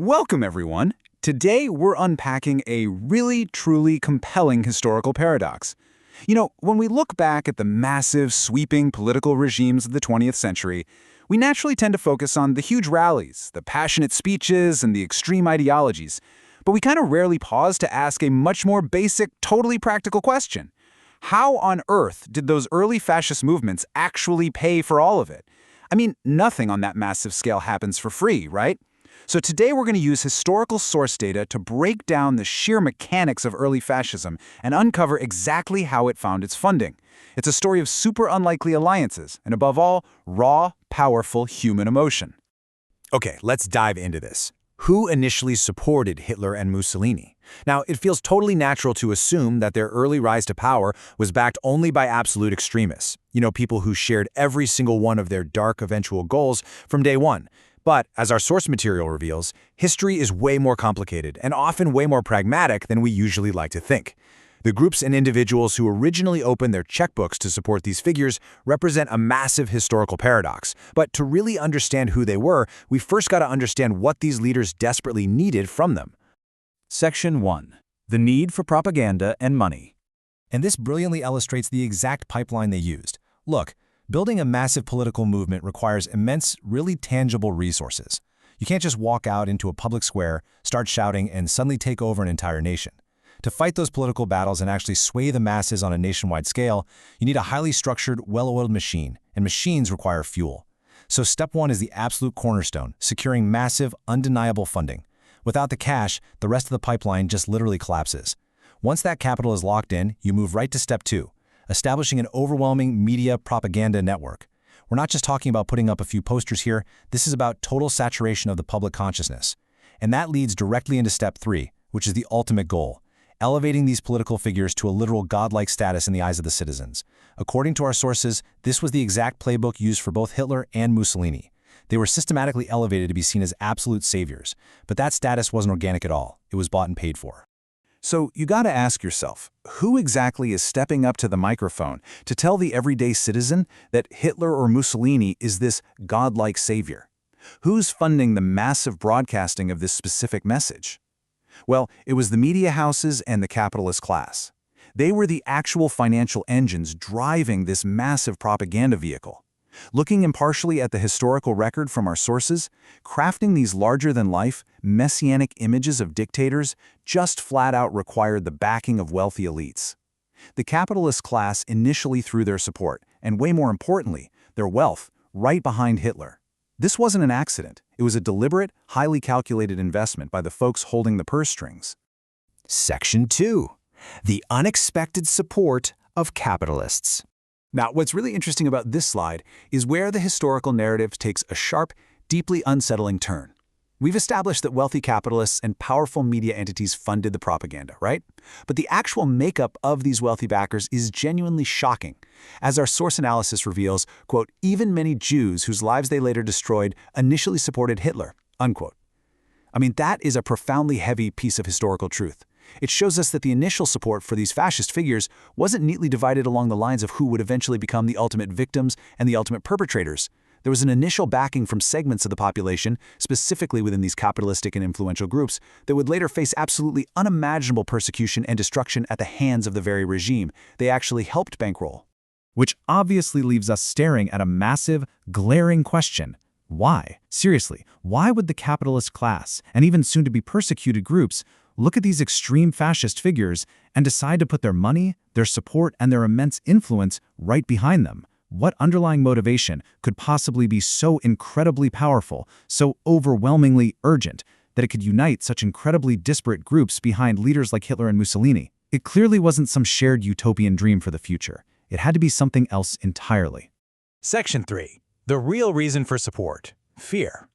Welcome, everyone. Today, we're unpacking a really, truly compelling historical paradox. When we look back at the massive, sweeping political regimes of the 20th century, we naturally tend to focus on the huge rallies, the passionate speeches, and the extreme ideologies. But we kind of rarely pause to ask a much more basic, totally practical question. How on earth did those early fascist movements actually pay for all of it? I mean, nothing on that massive scale happens for free, right? So today we're going to use historical source data to break down the sheer mechanics of early fascism and uncover exactly how it found its funding. It's a story of super unlikely alliances and, above all, raw, powerful human emotion. Okay, let's dive into this. Who initially supported Hitler and Mussolini? Now, it feels totally natural to assume that their early rise to power was backed only by absolute extremists. People who shared every single one of their dark eventual goals from day one. But, as our source material reveals, history is way more complicated and often way more pragmatic than we usually like to think. The groups and individuals who originally opened their checkbooks to support these figures represent a massive historical paradox. But to really understand who they were, we first got to understand what these leaders desperately needed from them. Section 1. The need for propaganda and money. And this brilliantly illustrates the exact pipeline they used. Look, building a massive political movement requires immense, really tangible resources. You can't just walk out into a public square, start shouting, and suddenly take over an entire nation. To fight those political battles and actually sway the masses on a nationwide scale, you need a highly structured, well-oiled machine, and machines require fuel. So step one is the absolute cornerstone, securing massive, undeniable funding. Without the cash, the rest of the pipeline just literally collapses. Once that capital is locked in, you move right to step two, establishing an overwhelming media propaganda network. We're not just talking about putting up a few posters here, this is about total saturation of the public consciousness. And that leads directly into step three, which is the ultimate goal, elevating these political figures to a literal godlike status in the eyes of the citizens. According to our sources, this was the exact playbook used for both Hitler and Mussolini. They were systematically elevated to be seen as absolute saviors, but that status wasn't organic at all. It was bought and paid for. So you got to ask yourself, who exactly is stepping up to the microphone to tell the everyday citizen that Hitler or Mussolini is this godlike savior? Who's funding the massive broadcasting of this specific message? Well, it was the media houses and the capitalist class. They were the actual financial engines driving this massive propaganda vehicle. Looking impartially at the historical record from our sources, crafting these larger-than-life, messianic images of dictators just flat-out required the backing of wealthy elites. The capitalist class initially threw their support, and way more importantly, their wealth, right behind Hitler. This wasn't an accident. It was a deliberate, highly calculated investment by the folks holding the purse strings. Section 2. The unexpected support of capitalists. Now, what's really interesting about this slide is where the historical narrative takes a sharp, deeply unsettling turn. We've established that wealthy capitalists and powerful media entities funded the propaganda, right? But the actual makeup of these wealthy backers is genuinely shocking. As our source analysis reveals, quote, even many Jews whose lives they later destroyed initially supported Hitler, unquote. I mean, that is a profoundly heavy piece of historical truth. It shows us that the initial support for these fascist figures wasn't neatly divided along the lines of who would eventually become the ultimate victims and the ultimate perpetrators. There was an initial backing from segments of the population, specifically within these capitalistic and influential groups, that would later face absolutely unimaginable persecution and destruction at the hands of the very regime they actually helped bankroll. Which obviously leaves us staring at a massive, glaring question. Why? Seriously, why would the capitalist class, and even soon-to-be persecuted groups, look at these extreme fascist figures and decide to put their money, their support, and their immense influence right behind them? What underlying motivation could possibly be so incredibly powerful, so overwhelmingly urgent, that it could unite such incredibly disparate groups behind leaders like Hitler and Mussolini? It clearly wasn't some shared utopian dream for the future. It had to be something else entirely. Section 3. The real reason for support. Fear.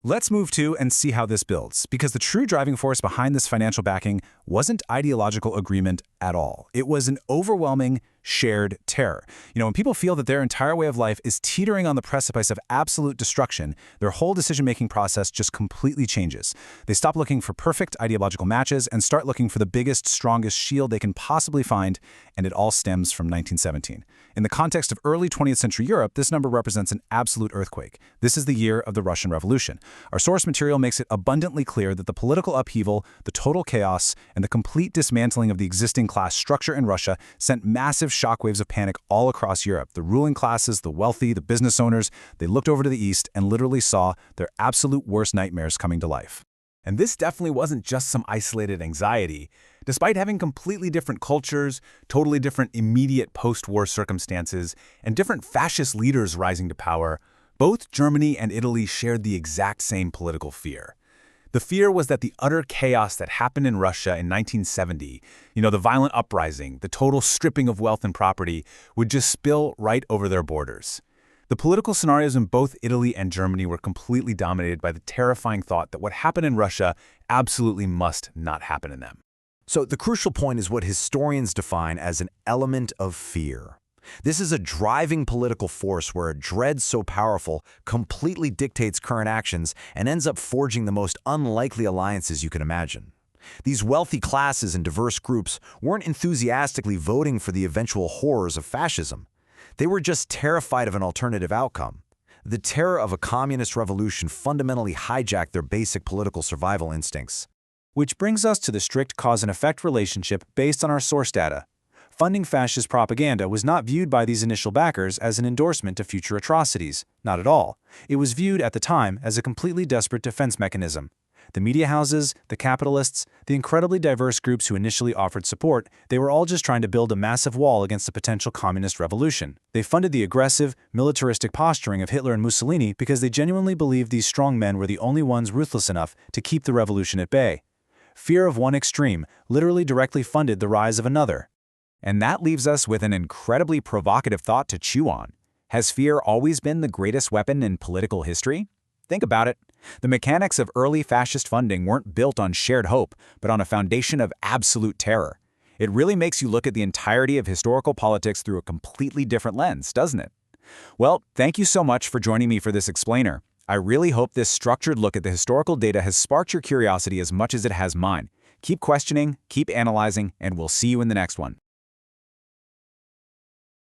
Let's move to and see how this builds, because the true driving force behind this financial backing wasn't ideological agreement at all. It was an overwhelming, shared terror. When people feel that their entire way of life is teetering on the precipice of absolute destruction, their whole decision-making process just completely changes. They stop looking for perfect ideological matches and start looking for the biggest, strongest shield they can possibly find, and it all stems from 1917. In the context of early 20th century Europe, this number represents an absolute earthquake. This is the year of the Russian Revolution. Our source material makes it abundantly clear that the political upheaval, the total chaos, and the complete dismantling of the existing class structure in Russia sent massive shockwaves of panic all across Europe. The ruling classes, the wealthy, the business owners, they looked over to the east and literally saw their absolute worst nightmares coming to life. And this definitely wasn't just some isolated anxiety. Despite having completely different cultures, totally different immediate post-war circumstances, and different fascist leaders rising to power, both Germany and Italy shared the exact same political fear. The fear was that the utter chaos that happened in Russia in 1970, the violent uprising, the total stripping of wealth and property, would just spill right over their borders. The political scenarios in both Italy and Germany were completely dominated by the terrifying thought that what happened in Russia absolutely must not happen in them. So the crucial point is what historians define as an element of fear. This is a driving political force where a dread so powerful completely dictates current actions and ends up forging the most unlikely alliances you can imagine. These wealthy classes and diverse groups weren't enthusiastically voting for the eventual horrors of fascism. They were just terrified of an alternative outcome. The terror of a communist revolution fundamentally hijacked their basic political survival instincts. Which brings us to the strict cause and effect relationship based on our source data. Funding fascist propaganda was not viewed by these initial backers as an endorsement of future atrocities. Not at all. It was viewed at the time as a completely desperate defense mechanism. The media houses, the capitalists, the incredibly diverse groups who initially offered support, they were all just trying to build a massive wall against a potential communist revolution. They funded the aggressive, militaristic posturing of Hitler and Mussolini because they genuinely believed these strong men were the only ones ruthless enough to keep the revolution at bay. Fear of one extreme literally directly funded the rise of another. And that leaves us with an incredibly provocative thought to chew on. Has fear always been the greatest weapon in political history? Think about it. The mechanics of early fascist funding weren't built on shared hope, but on a foundation of absolute terror. It really makes you look at the entirety of historical politics through a completely different lens, doesn't it? Well, thank you so much for joining me for this explainer. I really hope this structured look at the historical data has sparked your curiosity as much as it has mine. Keep questioning, keep analyzing, and we'll see you in the next one.